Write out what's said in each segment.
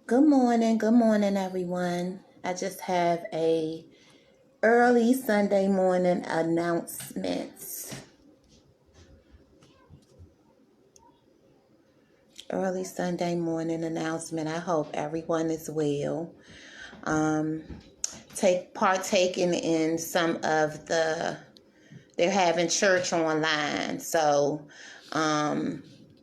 Good morning, everyone. I just have a early Sunday morning announcements. Early Sunday morning announcement. I hope everyone is well. Partaking in some of they're having church online, so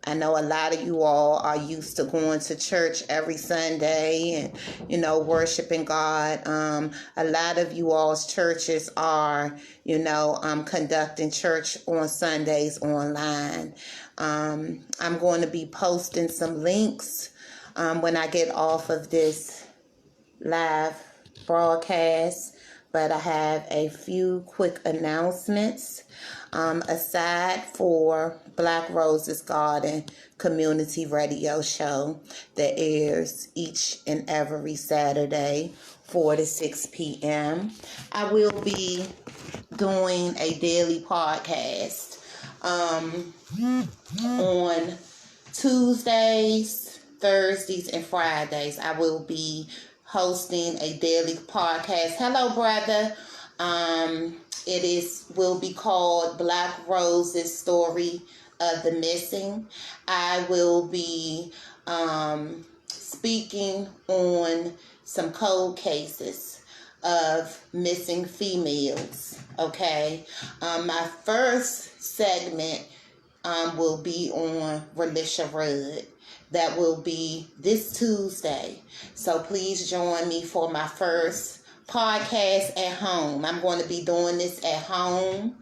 I know a lot of you all are used to going to church every Sunday and, worshiping God. A lot of you all's churches are, conducting church on Sundays online. I'm going to be posting some links when I get off of this live broadcast, but I have a few quick announcements. Aside for Black Roses Garden community radio show that airs each and every Saturday, 4 to 6 p.m., I will be doing a daily podcast on Tuesdays, Thursdays, and Fridays. I will be hosting a daily podcast. Hello, brother. Will be called Black Rose's Story of the Missing. I will be speaking on some cold cases of missing females. Okay. My first segment will be on Relisha Rudd. That will be this Tuesday. So please join me for my first podcast at home. I'm going to be doing this at home.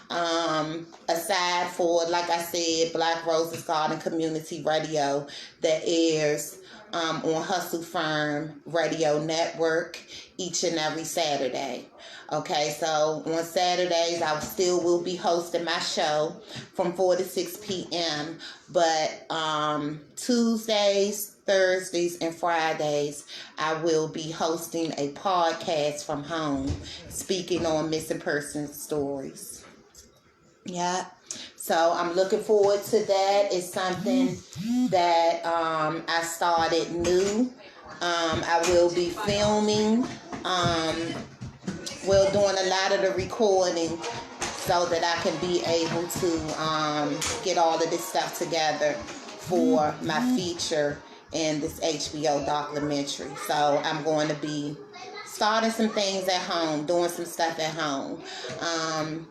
Aside for, like I said, Black Roses Garden Community Radio that airs on Hustle Firm Radio Network each and every Saturday. Okay, so on Saturdays, I still will be hosting my show from 4 to 6 p.m. But Tuesdays, Thursdays, and Fridays, I will be hosting a podcast from home, speaking on missing persons stories. Yeah. So I'm looking forward to that. It's something that I started new. I will be filming. Doing a lot of the recording so that I can be able to get all of this stuff together for my feature in this HBO documentary. So I'm going to be starting some things at home, doing some stuff at home.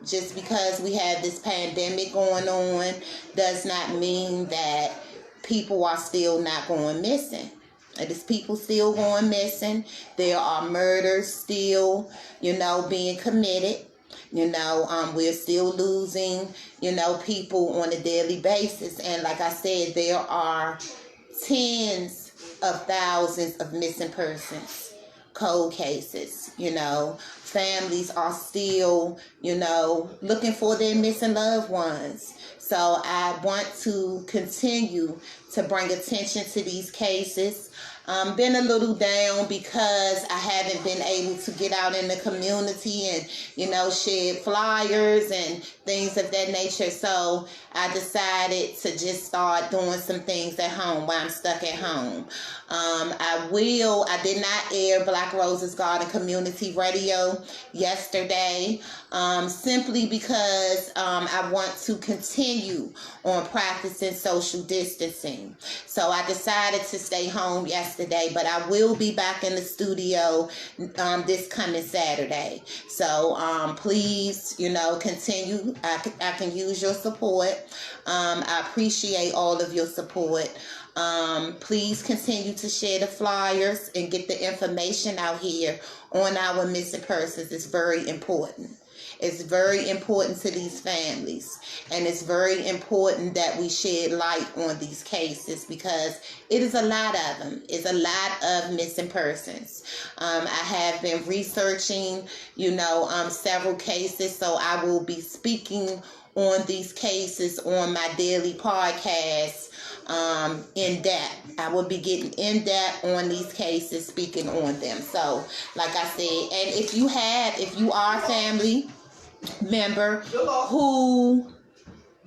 Just because we have this pandemic going on does not mean that people are still not going missing. There's people still going missing. There are murders still, being committed. We're still losing, people on a daily basis. And like I said, there are tens of thousands of missing persons, cold cases. Families are still, looking for their missing loved ones. So I want to continue to bring attention to these cases. Been a little down because I haven't been able to get out in the community and, share flyers and things of that nature. So I decided to just start doing some things at home while I'm stuck at home. I did not air Black Roses Garden Community Radio yesterday, simply because I want to continue on practicing social distancing. So I decided to stay home yesterday, but I will be back in the studio this coming Saturday. So please, continue. I can use your support. I appreciate all of your support. Please continue to share the flyers and get the information out here on our missing persons. It's very important. It's very important to these families, and it's very important that we shed light on these cases because it is a lot of them. It's a lot of missing persons. I have been researching, several cases, so I will be speaking on these cases on my daily podcast in depth. I will be getting in depth on these cases, speaking on them. So, like I said, and if you are a family member who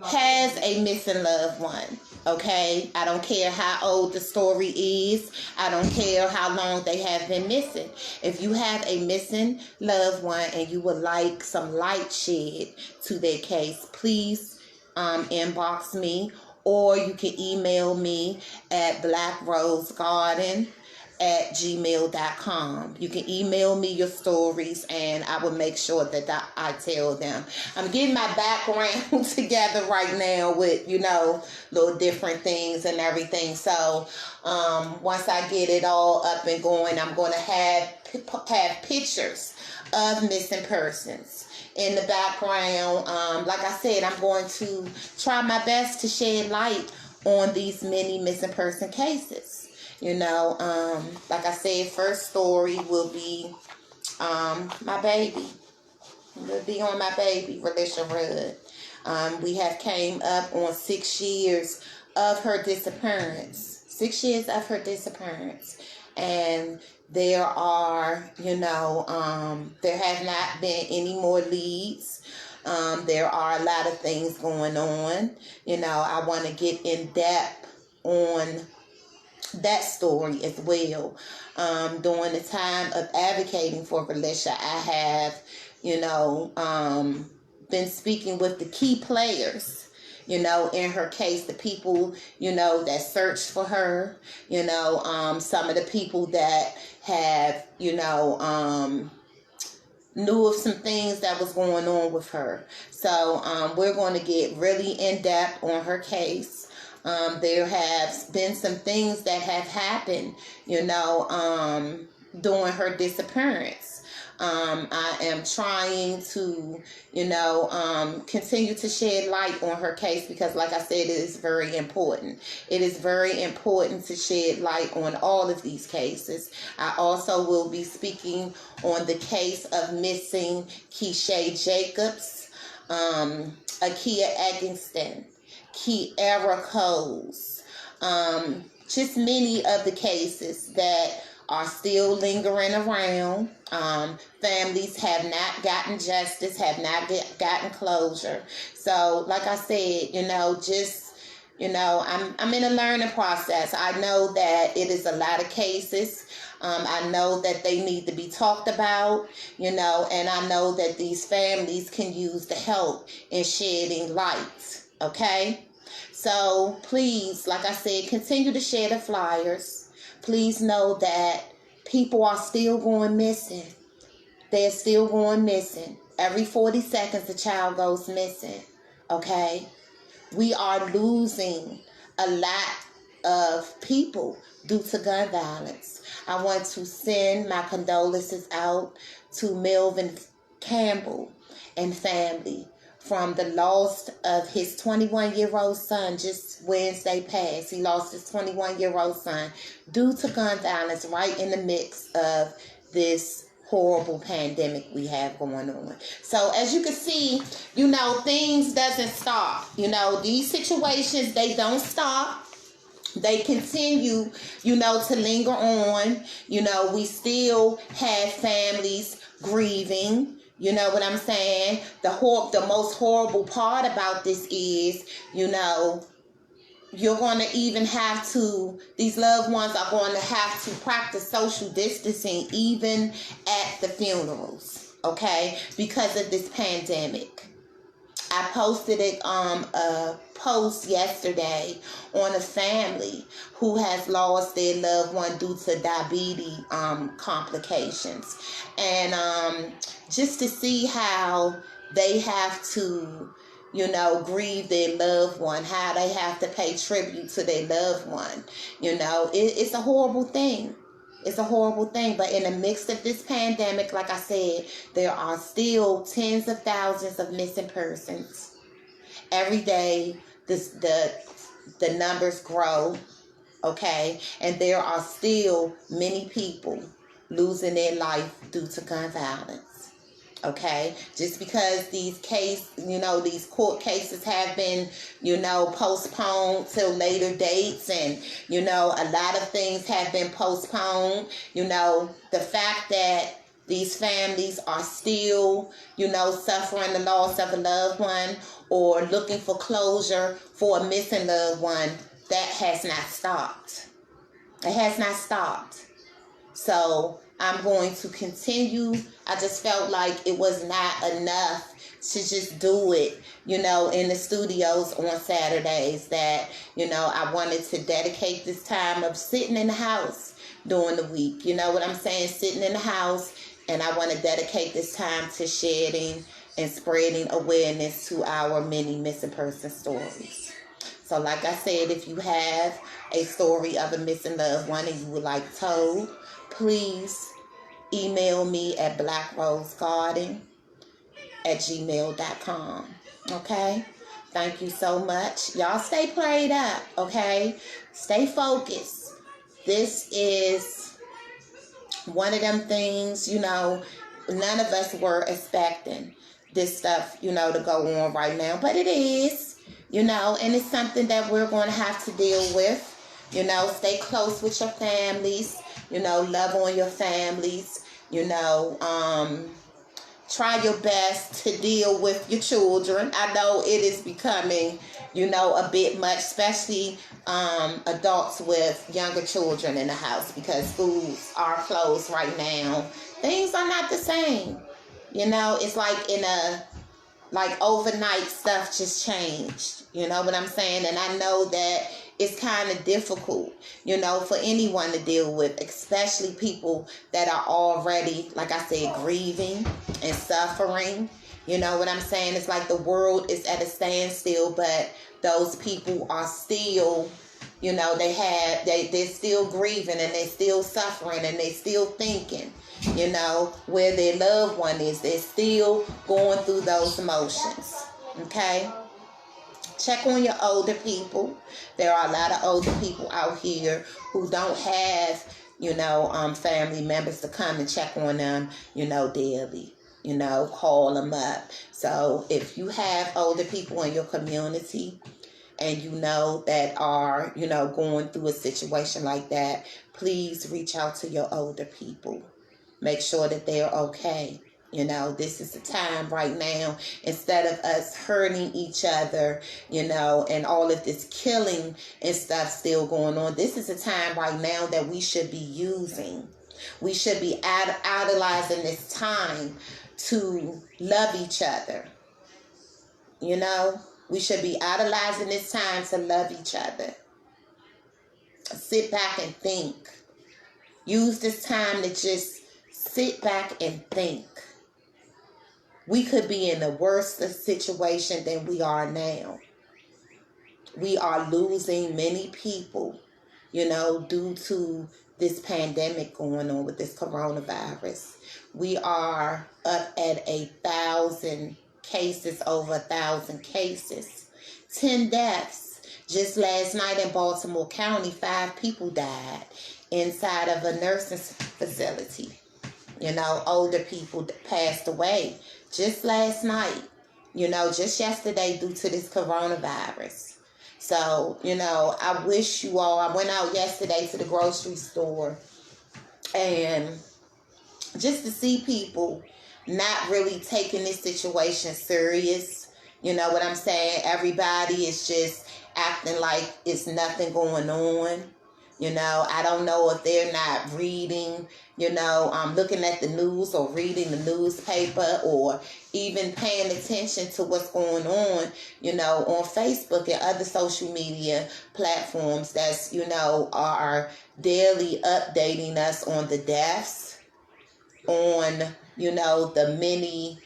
has a missing loved one, Okay, I don't care how old the story is. I don't care how long they have been missing. If you have a missing loved one and you would like some light shed to their case, please inbox me, or you can email me at blackrosegarden@gmail.com. You can email me your stories and I will make sure that I tell them. I'm getting my background together right now with, little different things and everything. So once I get it all up and going, I'm going to have pictures of missing persons in the background. Like I said, I'm going to try my best to shed light on these many missing person cases. Like I said, first story will be my baby. Will be on my baby, Relisha Rudd. We have came up on 6 years of her disappearance. 6 years of her disappearance. And there are, there have not been any more leads. There are a lot of things going on. I want to get in depth on that story as well. During the time of advocating for Relisha, I have, been speaking with the key players, in her case, the people, that searched for her, some of the people that have, knew of some things that was going on with her. So we're going to get really in depth on her case. There have been some things that have happened, during her disappearance. I am trying to, continue to shed light on her case because, like I said, it is very important. It is very important to shed light on all of these cases. I also will be speaking on the case of missing Keisha Jacobs, Akia Eggingston, Kiara Coles, just many of the cases that are still lingering around. Families have not gotten justice, have not gotten closure. So, like I said, I'm in a learning process. I know that it is a lot of cases. I know that they need to be talked about, and I know that these families can use the help in shedding light. Okay? So please, like I said, continue to share the flyers. Please know that people are still going missing. They're still going missing. Every 40 seconds, a child goes missing. Okay? We are losing a lot of people due to gun violence. I want to send my condolences out to Melvin Campbell and family from the loss of his 21-year-old son just Wednesday past. He lost his 21-year-old son due to gun violence right in the mix of this horrible pandemic we have going on. So as you can see, things doesn't stop. These situations, they don't stop. They continue, to linger on. We still have families grieving. You know what I'm saying? The most horrible part about this is, you're going to even have to, these loved ones are going to have to practice social distancing even at the funerals, okay? Because of this pandemic. I posted a post yesterday on a family who has lost their loved one due to diabetes complications. And just to see how they have to, grieve their loved one, how they have to pay tribute to their loved one. It's a horrible thing. It's a horrible thing. But in the midst of this pandemic, like I said, there are still tens of thousands of missing persons. Every day, the numbers grow, okay? And there are still many people losing their life due to gun violence. Okay, just because these court cases have been, postponed till later dates, and, a lot of things have been postponed, the fact that these families are still, suffering the loss of a loved one or looking for closure for a missing loved one that has not stopped. It has not stopped. So I'm going to continue. I just felt like it was not enough to just do it, in the studios on Saturdays, that, I wanted to dedicate this time of sitting in the house during the week. You know what I'm saying? Sitting in the house, and I want to dedicate this time to shedding and spreading awareness to our many missing person stories. So like I said, if you have a story of a missing loved one and you would like told, please email me at blackrosegarden@gmail.com. Okay? Thank you so much. Y'all stay prayed up, okay? Stay focused. This is one of them things, none of us were expecting this stuff, to go on right now. But it is, and it's something that we're going to have to deal with. Stay close with your families. Love on your families. Try your best to deal with your children. I know it is becoming, a bit much, especially adults with younger children in the house, because schools are closed right now. Things are not the same. It's like overnight stuff just changed. You know what I'm saying? And I know that it's kind of difficult, for anyone to deal with, especially people that are already, like I said, grieving and suffering. You know what I'm saying? It's like the world is at a standstill, but those people are still, they're still grieving, and they're still suffering, and they're still thinking, where their loved one is. They're still going through those emotions. Okay? Check on your older people. There are a lot of older people out here who don't have, family members to come and check on them, daily. Call them up. So if you have older people in your community and that are, going through a situation like that, please reach out to your older people. Make sure that they're okay. This is the time right now, instead of us hurting each other, and all of this killing and stuff still going on. This is a time right now that we should be using. We should be utilizing this time to love each other. We should be utilizing this time to love each other. Sit back and think. Use this time to just sit back and think. We could be in a worse situation than we are now. We are losing many people, due to this pandemic going on with this coronavirus. We are up at 1,000 cases, over 1,000 cases. 10 deaths. Just last night in Baltimore County, 5 people died inside of a nursing facility. Older people passed away just last night, just yesterday due to this coronavirus. So, I wish you all, I went out yesterday to the grocery store, and just to see people not really taking this situation serious. You know what I'm saying? Everybody is just acting like it's nothing going on. I don't know if they're not reading, looking at the news or reading the newspaper, or even paying attention to what's going on, on Facebook and other social media platforms that's, are daily updating us on the deaths, on, the many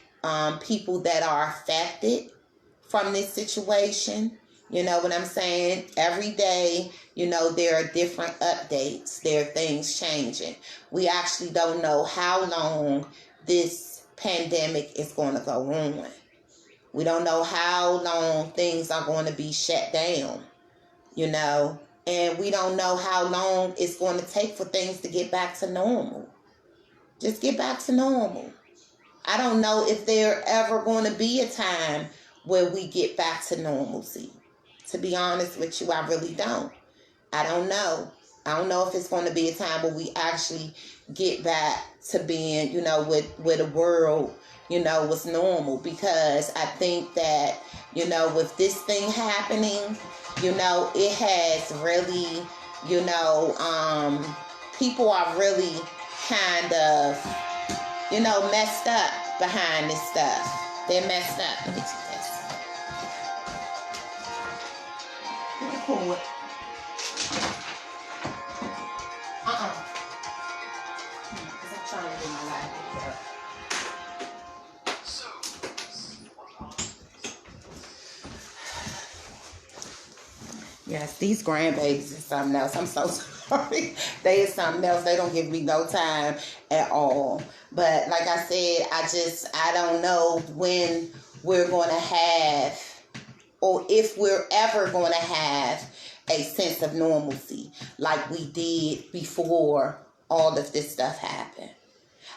people that are affected from this situation. You know what I'm saying? Every day, there are different updates. There are things changing. We actually don't know how long this pandemic is going to go on. We don't know how long things are going to be shut down, and we don't know how long it's going to take for things to get back to normal. Just get back to normal. I don't know if there ever going to be a time where we get back to normalcy. To be honest with you, I really don't. I don't know. I don't know if it's going to be a time where we actually get back to being, with the world, was normal. Because I think that, with this thing happening, you know, it has really, you know, people are really kind of, you know, messed up behind this stuff. They're messed up. Let me take this. Pull it. Because I'm trying to do my life here. Yes, these grandbabies is something else. I'm so sorry. They is something else. They don't give me no time at all. But like I said, I don't know when we're going to have, or if we're ever going to have a sense of normalcy like we did before all of this stuff happened.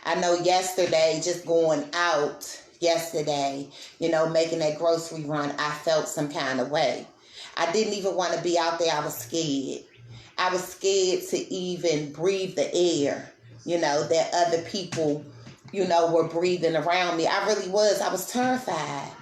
I know yesterday, just going out yesterday, you know, making that grocery run, I felt some kind of way. I didn't even want to be out there. I was scared. I was scared to even breathe the air, you know, that other people, you know, were breathing around me. I really was. I was terrified.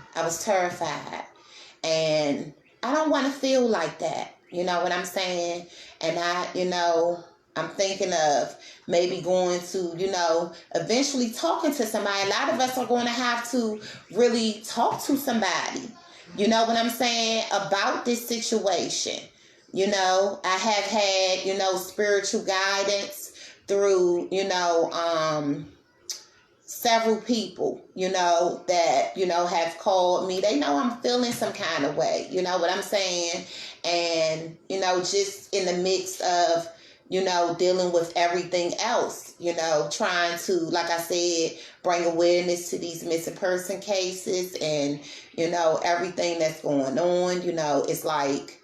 And I don't want to feel like that. You know what I'm saying? And I'm thinking of maybe going to, you know, eventually talking to somebody. A lot of us are going to have to really talk to somebody. You know what I'm saying? About this situation. You know, I have had, you know, spiritual guidance through, you know, several people, you know, that, you know, have called me. They know I'm feeling some kind of way. You know what I'm saying? And, you know, just in the mix of, you know, dealing with everything else, you know, trying to, like I said, bring awareness to these missing person cases and, you know, everything that's going on. You know, it's like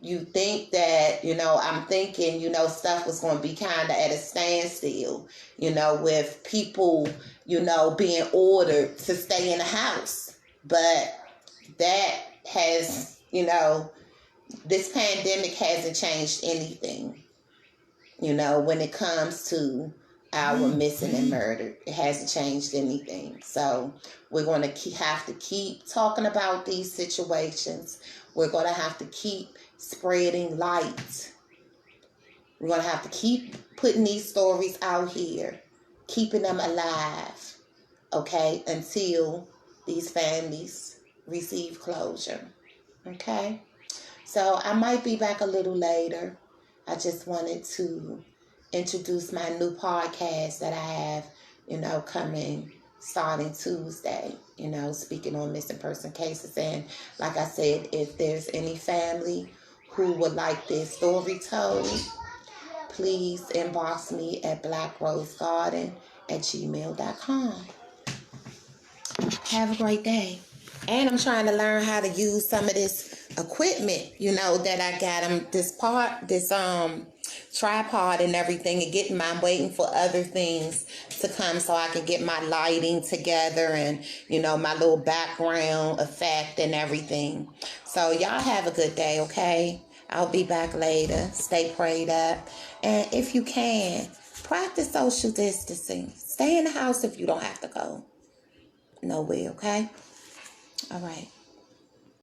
you think that, you know, I'm thinking, you know, stuff was going to be kind of at a standstill, you know, with people, you know, being ordered to stay in the house. But that has, you know, this pandemic hasn't changed anything. You know, when it comes to our missing and murdered, it hasn't changed anything. So we're going to have to keep talking about these situations. We're going to have to keep spreading light. We're going to have to keep putting these stories out here, keeping them alive, okay, until these families receive closure, okay? So I might be back a little later. I just wanted to introduce my new podcast that I have, you know, coming starting Tuesday, you know, speaking on missing person cases. And like I said, if there's any family who would like their story told, please inbox me at blackrosegarden@gmail.com. Have a great day. And I'm trying to learn how to use some of this equipment, you know, that I got. This tripod and everything, and I'm waiting for other things to come so I can get my lighting together and, you know, my little background effect and everything. So y'all have a good day, okay? I'll be back later. Stay prayed up. And if you can, practice social distancing. Stay in the house if you don't have to go nowhere, okay? All right.